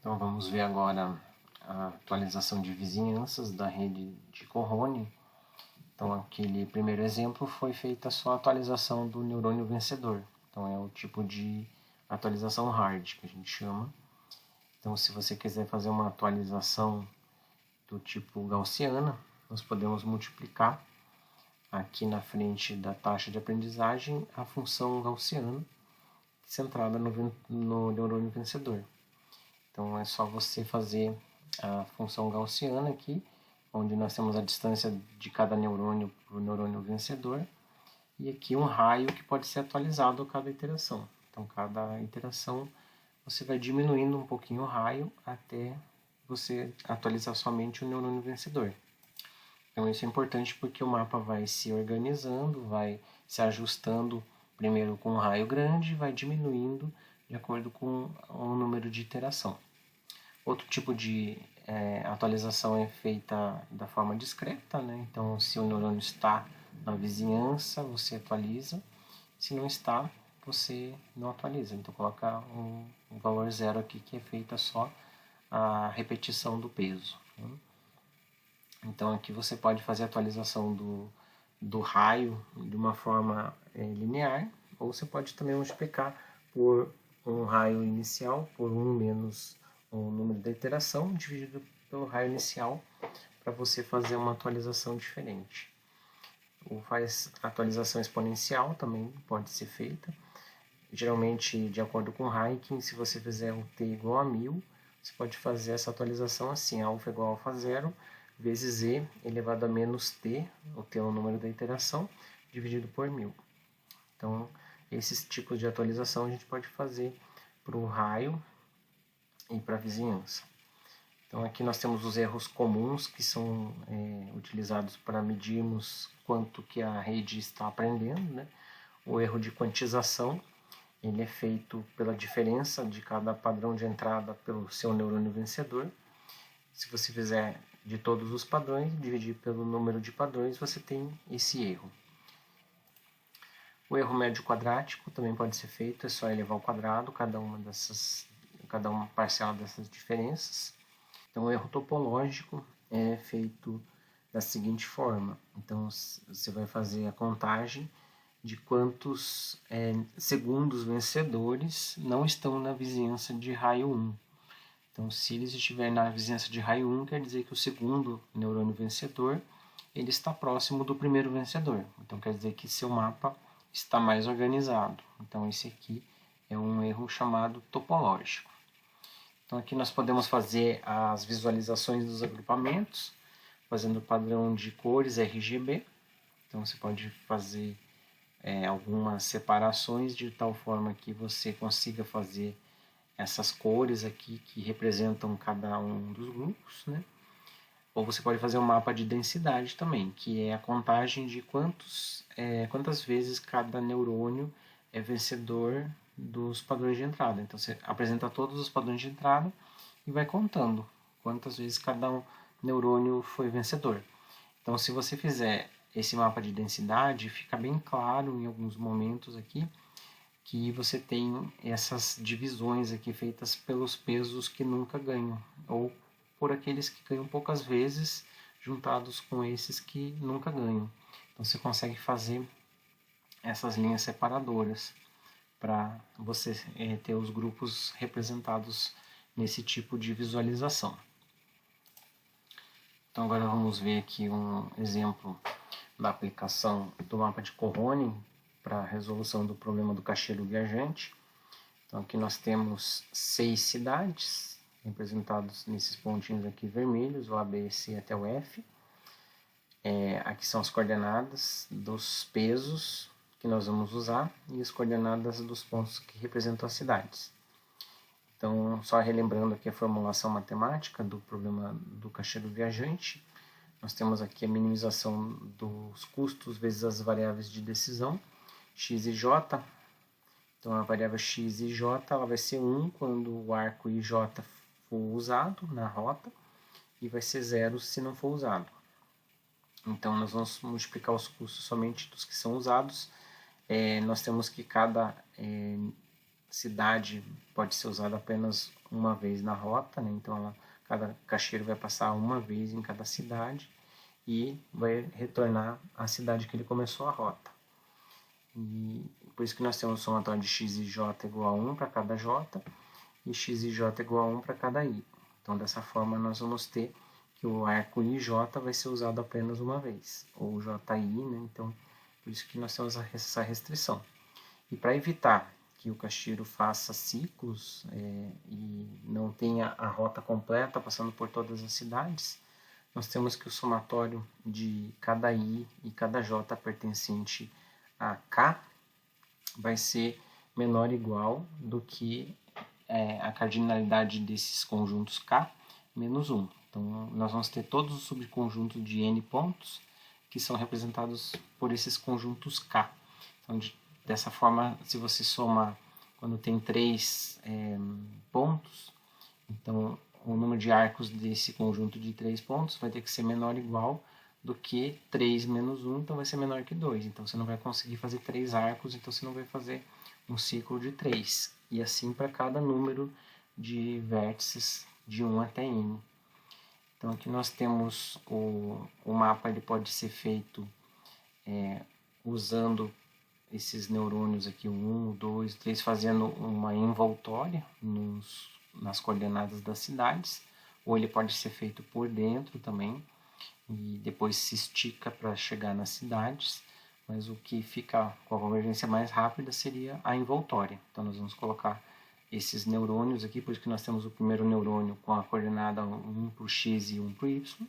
Então vamos ver agora a atualização de vizinhanças da rede de Conrone. Então aquele primeiro exemplo foi feita só a atualização do neurônio vencedor. Então é o tipo de atualização hard que a gente chama. Então se você quiser fazer uma atualização do tipo gaussiana, nós podemos multiplicar aqui na frente da taxa de aprendizagem a função gaussiana centrada no neurônio vencedor. Então é só você fazer a função gaussiana aqui, onde nós temos a distância de cada neurônio para o neurônio vencedor, e aqui um raio que pode ser atualizado a cada iteração. Então cada iteração você vai diminuindo um pouquinho o raio até você atualizar somente o neurônio vencedor. Então isso é importante porque o mapa vai se organizando, vai se ajustando primeiro com um raio grande e vai diminuindo de acordo com o número de iteração. Outro tipo de atualização é feita da forma discreta, né? Então se o neurônio está na vizinhança, você atualiza, se não está, você não atualiza. Então coloca um valor zero aqui que é feita só a repetição do peso, né? Então aqui você pode fazer a atualização do raio de uma forma linear, ou você pode também multiplicar por um raio inicial, por 1 menos o número da iteração, dividido pelo raio inicial, para você fazer uma atualização diferente. Ou faz atualização exponencial, também pode ser feita, geralmente de acordo com Heiking. Se você fizer um t igual a 1000, você pode fazer essa atualização assim: alfa igual a alfa zero, vezes e elevado a menos t, o t é o número da iteração, dividido por 1000. Então, esses tipos de atualização a gente pode fazer para o raio e para a vizinhança. Então, aqui nós temos os erros comuns que são utilizados para medirmos quanto que a rede está aprendendo, né? O erro de quantização, ele é feito pela diferença de cada padrão de entrada pelo seu neurônio vencedor. Se você fizer de todos os padrões, dividir pelo número de padrões, você tem esse erro. O erro médio quadrático também pode ser feito, é só elevar ao quadrado cada uma parcela dessas diferenças. Então o erro topológico é feito da seguinte forma: então você vai fazer a contagem de quantos segundos vencedores não estão na vizinhança de raio 1. Então, se eles estiverem na vizinhança de raio 1, quer dizer que o segundo neurônio vencedor ele está próximo do primeiro vencedor. Então, quer dizer que seu mapa está mais organizado. Então, esse aqui é um erro chamado topológico. Então, aqui nós podemos fazer as visualizações dos agrupamentos, fazendo o padrão de cores RGB. Então, você pode fazer algumas separações de tal forma que você consiga fazer essas cores aqui que representam cada um dos grupos, né? Ou você pode fazer um mapa de densidade também, que é a contagem de quantas vezes cada neurônio é vencedor dos padrões de entrada. Então você apresenta todos os padrões de entrada e vai contando quantas vezes cada neurônio foi vencedor. Então se você fizer esse mapa de densidade, fica bem claro em alguns momentos aqui que você tem essas divisões aqui feitas pelos pesos que nunca ganham, ou por aqueles que ganham poucas vezes, juntados com esses que nunca ganham. Então você consegue fazer essas linhas separadoras para você ter os grupos representados nesse tipo de visualização. Então agora vamos ver aqui um exemplo da aplicação do mapa de Conrone para a resolução do problema do caixeiro viajante. Então aqui nós temos 6 cidades representadas nesses pontinhos aqui vermelhos, o A, B, C até o F. Aqui são as coordenadas dos pesos que nós vamos usar e as coordenadas dos pontos que representam as cidades. Então, só relembrando aqui a formulação matemática do problema do caixeiro viajante, nós temos aqui a minimização dos custos vezes as variáveis de decisão, x e j. Então a variável x e j ela vai ser 1 quando o arco ij for usado na rota e vai ser 0 se não for usado. Então nós vamos multiplicar os custos somente dos que são usados. Nós temos que cada cidade pode ser usada apenas uma vez na rota, né? Então cada caixeiro vai passar uma vez em cada cidade e vai retornar à cidade que ele começou a rota. E por isso que nós temos o somatório de x e j igual a 1 para cada j e x e j igual a 1 para cada i. Então dessa forma nós vamos ter que o arco IJ vai ser usado apenas uma vez, ou JI, né? Então por isso que nós temos essa restrição. E para evitar que o caixeiro faça ciclos e não tenha a rota completa passando por todas as cidades, nós temos que o somatório de cada I e cada J pertencente a K vai ser menor ou igual do que a cardinalidade desses conjuntos K menos 1. Então nós vamos ter todos os subconjuntos de N pontos que são representados por esses conjuntos K. Então, dessa forma, se você somar quando tem 3 pontos, então o número de arcos desse conjunto de 3 pontos vai ter que ser menor ou igual do que 3 menos 1, então vai ser menor que 2. Então você não vai conseguir fazer 3 arcos, então você não vai fazer um ciclo de 3. E assim para cada número de vértices de 1 até n. Então aqui nós temos o mapa, ele pode ser feito usando esses neurônios aqui, o 1, o 2, o 3, fazendo uma envoltória nas coordenadas das cidades, ou ele pode ser feito por dentro também, e depois se estica para chegar nas cidades, mas o que fica com a convergência mais rápida seria a envoltória. Então nós vamos colocar esses neurônios aqui, por isso que nós temos o primeiro neurônio com a coordenada 1 para o x e 1 para o y.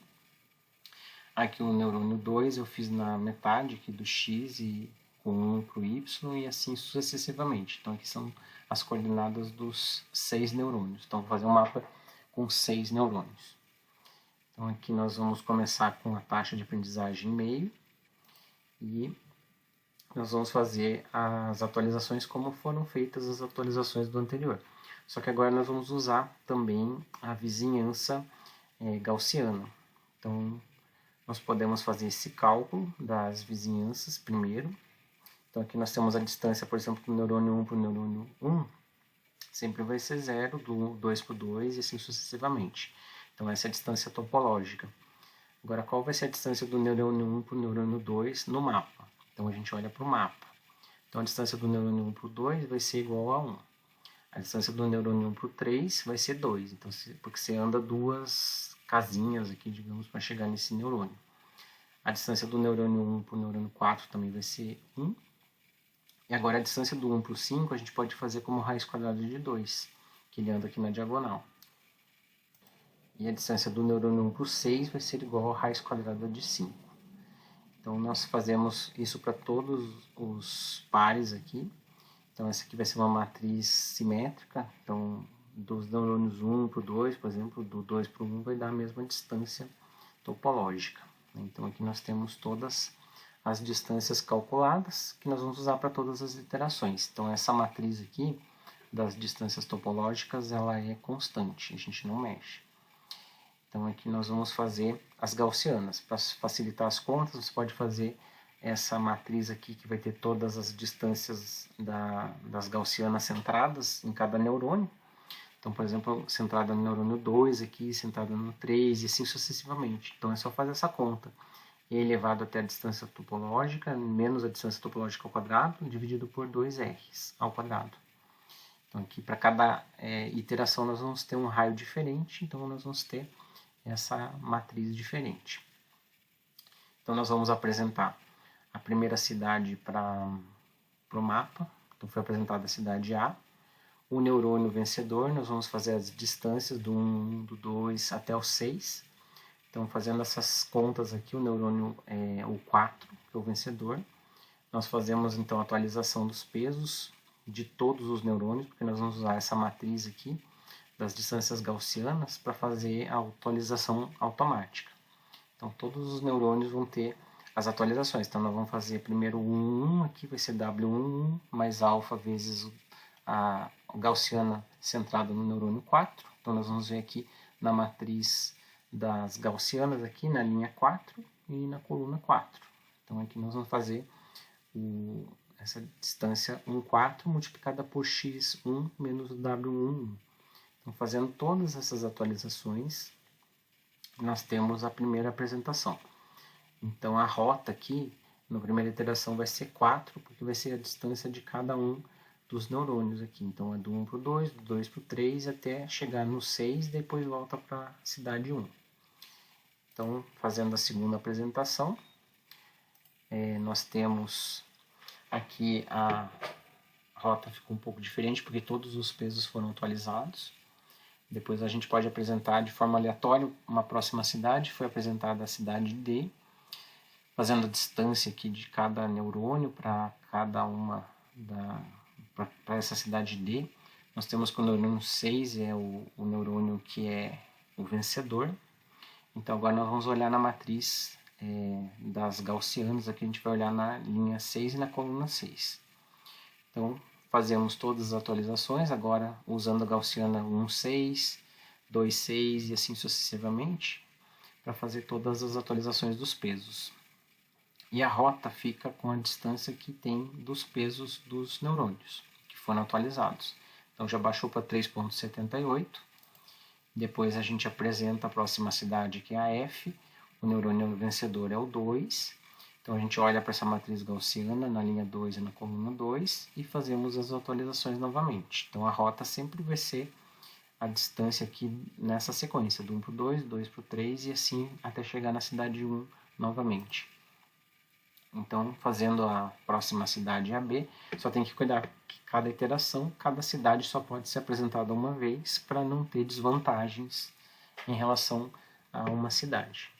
Aqui o neurônio 2 eu fiz na metade aqui do x e com 1 para o y e assim sucessivamente. Então aqui são as coordenadas dos 6 neurônios. Então vou fazer um mapa com 6 neurônios. Então aqui nós vamos começar com a taxa de aprendizagem meio e nós vamos fazer as atualizações como foram feitas as atualizações do anterior. Só que agora nós vamos usar também a vizinhança gaussiana. Então nós podemos fazer esse cálculo das vizinhanças primeiro. Então aqui nós temos a distância, por exemplo, do neurônio 1 para o neurônio 1, sempre vai ser 0, do 2 para o 2 e assim sucessivamente. Então essa é a distância topológica. Agora qual vai ser a distância do neurônio 1 para o neurônio 2 no mapa? Então a gente olha para o mapa. Então a distância do neurônio 1 para o 2 vai ser igual a 1. A distância do neurônio 1 para o 3 vai ser 2. Então, porque você anda 2 casinhas aqui, digamos, para chegar nesse neurônio. A distância do neurônio 1 para o neurônio 4 também vai ser 1. E agora a distância do 1 para o 5 a gente pode fazer como raiz quadrada de 2, que ele anda aqui na diagonal. E a distância do neurônio 1 para o 6 vai ser igual a raiz quadrada de 5. Então nós fazemos isso para todos os pares aqui. Então essa aqui vai ser uma matriz simétrica. Então dos neurônios 1 para o 2, por exemplo, do 2 para o 1 vai dar a mesma distância topológica. Então aqui nós temos todas as distâncias calculadas que nós vamos usar para todas as iterações. Então essa matriz aqui das distâncias topológicas ela é constante, a gente não mexe. Então aqui nós vamos fazer as gaussianas. Para facilitar as contas, você pode fazer essa matriz aqui que vai ter todas as distâncias das gaussianas centradas em cada neurônio. Então, por exemplo, centrada no neurônio 2 aqui, centrada no 3 e assim sucessivamente. Então é só fazer essa conta. E elevado até a distância topológica, menos a distância topológica ao quadrado, dividido por 2r's ao quadrado. Então aqui para cada iteração nós vamos ter um raio diferente, então nós vamos ter essa matriz diferente. Então nós vamos apresentar a primeira cidade para o mapa. Então foi apresentada a cidade A. O neurônio vencedor, nós vamos fazer as distâncias do 1, do 2 até o 6. Então fazendo essas contas aqui, o neurônio é o 4, que é o vencedor. Nós fazemos então a atualização dos pesos de todos os neurônios, porque nós vamos usar essa matriz aqui das distâncias gaussianas para fazer a atualização automática. Então todos os neurônios vão ter as atualizações. Então nós vamos fazer primeiro o 1, aqui vai ser W11 mais alfa vezes a gaussiana centrada no neurônio 4. Então nós vamos ver aqui na matriz das gaussianas, aqui na linha 4 e na coluna 4. Então aqui nós vamos fazer essa distância 1,4 multiplicada por x1 menos W11. Então, fazendo todas essas atualizações, nós temos a primeira apresentação. Então, a rota aqui, na primeira iteração, vai ser 4, porque vai ser a distância de cada um dos neurônios aqui. Então, é do 1 para o 2, do 2 para o 3, até chegar no 6, depois volta para a cidade 1. Então, fazendo a segunda apresentação, nós temos aqui a rota ficou um pouco diferente, porque todos os pesos foram atualizados. Depois a gente pode apresentar de forma aleatória uma próxima cidade, foi apresentada a cidade D, fazendo a distância aqui de cada neurônio para cada uma para essa cidade D. Nós temos que o neurônio 6 é o neurônio que é o vencedor. Então agora nós vamos olhar na matriz das gaussianas, aqui a gente vai olhar na linha 6 e na coluna 6. Então fazemos todas as atualizações, agora usando a gaussiana 1,6, 2,6 e assim sucessivamente, para fazer todas as atualizações dos pesos. E a rota fica com a distância que tem dos pesos dos neurônios, que foram atualizados. Então já baixou para 3,78. Depois a gente apresenta a próxima cidade, que é a F. O neurônio vencedor é o 2. Então a gente olha para essa matriz gaussiana na linha 2 e na coluna 2 e fazemos as atualizações novamente. Então a rota sempre vai ser a distância aqui nessa sequência, do 1 para o 2, 2 para o 3 e assim até chegar na cidade 1 novamente. Então, fazendo a próxima cidade AB, só tem que cuidar que cada iteração, cada cidade só pode ser apresentada uma vez para não ter desvantagens em relação a uma cidade.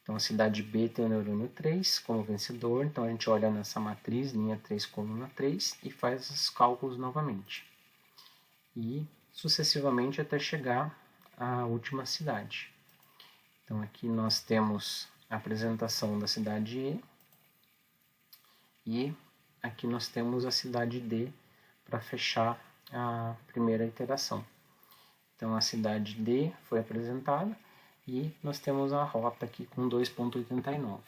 Então, a cidade B tem o neurônio 3 como vencedor, então a gente olha nessa matriz, linha 3, coluna 3, e faz os cálculos novamente. E sucessivamente até chegar à última cidade. Então, aqui nós temos a apresentação da cidade E, e aqui nós temos a cidade D para fechar a primeira iteração. Então a cidade D foi apresentada e nós temos a rota aqui com 2,89.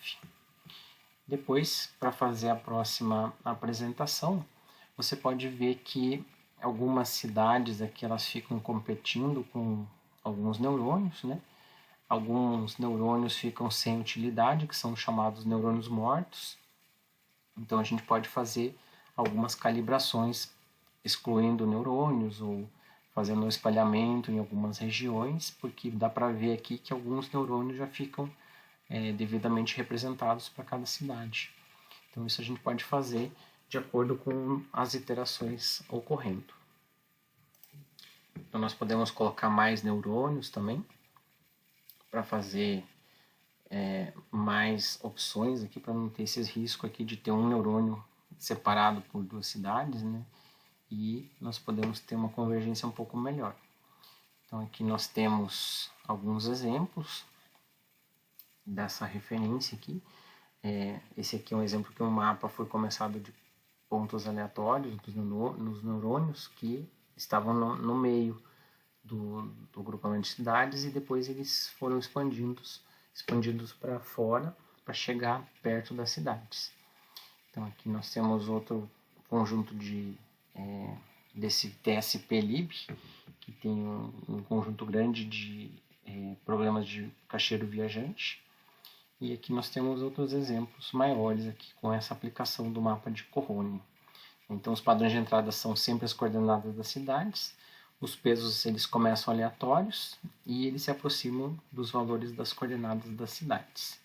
Depois, para fazer a próxima apresentação, você pode ver que algumas cidades aqui elas ficam competindo com alguns neurônios, né? Alguns neurônios ficam sem utilidade, que são chamados neurônios mortos. Então a gente pode fazer algumas calibrações excluindo neurônios ou fazendo um espalhamento em algumas regiões, porque dá para ver aqui que alguns neurônios já ficam devidamente representados para cada cidade. Então isso a gente pode fazer de acordo com as iterações ocorrendo. Então nós podemos colocar mais neurônios também para fazer mais opções aqui, para não ter esse risco aqui de ter um neurônio separado por duas cidades, né? E nós podemos ter uma convergência um pouco melhor. Então aqui nós temos alguns exemplos dessa referência aqui. Esse aqui é um exemplo que um mapa foi começado de pontos aleatórios nos neurônios que estavam no meio do grupamento de cidades e depois eles foram expandidos para fora para chegar perto das cidades. Então aqui nós temos outro conjunto desse TSP-Lib, que tem um conjunto grande de problemas de cacheiro viajante. E aqui nós temos outros exemplos maiores aqui com essa aplicação do mapa de Cohone. Então os padrões de entrada são sempre as coordenadas das cidades. Os pesos eles começam aleatórios e eles se aproximam dos valores das coordenadas das cidades.